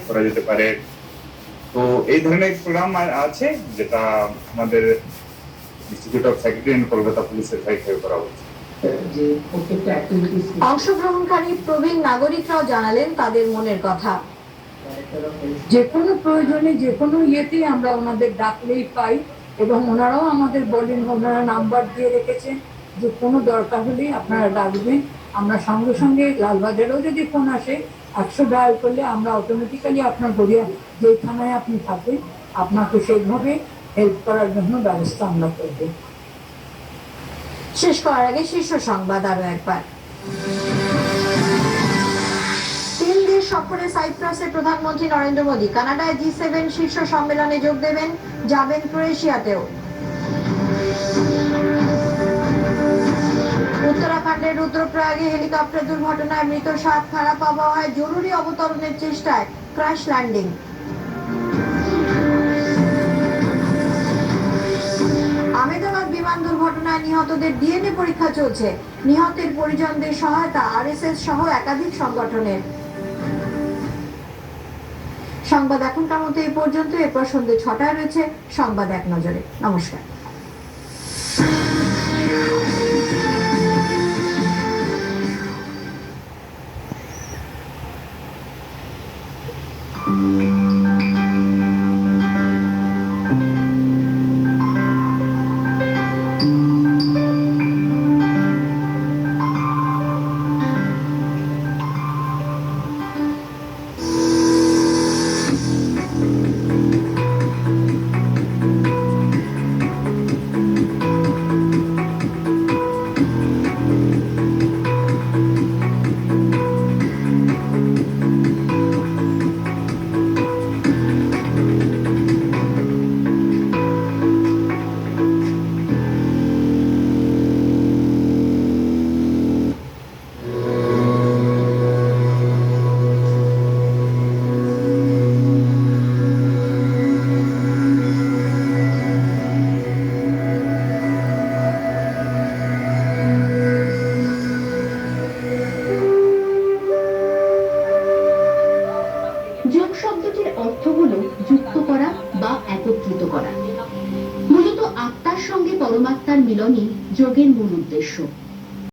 করা যেতে পারে। তো এই ধরনের প্রোগ্রাম আছে যেটা আমাদের institute of psychiatry and Kolkata পুলিশের সাইড থেকে করা হচ্ছে। অংশগ্রহণকারী প্রবীণ নাগরিকরাও জানালেন তাদের মনের কথা। যে কোনো প্রয়োজনে যে কোনো ইয়েতে আমরা ওনাদের ডাকলেই পাই এবং ওনারাও আমাদের বলেন, ওনারা নাম্বার দিয়ে রেখেছেন যে কোনো দরকার হলে আপনারা ডাকবেন। আমরা সঙ্গে সঙ্গে লালবাজারেও যদি ফোন আসে 100 ডায়াল করলে আমরা অটোমেটিক্যালি আপনার গড়িয়া যে থানায় আপনি থাকেন আপনাকে সেইভাবে হেল্প করার জন্য ব্যবস্থা আমরা করব। শেষ করার আগে শীর্ষ সংবাদ আরো একবার। 3 দেশ সফরে সাইপ্রাসের প্রধানমন্ত্রী নরেন্দ্র মোদী। কানাডায় G7 শীর্ষ সম্মেলনে যোগ দেবেন, যাবেন ক্রোয়েশিয়াতেও। উত্তরাখণ্ডের রুদ্রপ্রয়াগে হেলিকপ্টার দুর্ঘটনায় মৃত 7, খারাপ আবহাওয়ায় জরুরি অবতরণের চেষ্টায় ক্র্যাশ ল্যান্ডিং। আহমেদাবাদ বিমান দুর্ঘটনায় নিহতদের ডিএনএ পরীক্ষা চলছে। নিহতের পরিজনদের সহায়তা RSS সহ একাধিক সংগঠনের। সংবাদ এখনকার মতো এই পর্যন্ত। এরপর সন্ধ্যে 6টায় রয়েছে সংবাদ এক নজরে। নমস্কার। যোগ শব্দটির অর্থ হলো যুক্ত করা বা একত্রিত করা। মূলত আত্মার সঙ্গে পরমাত্মার মিলনই যোগের মূল উদ্দেশ্য।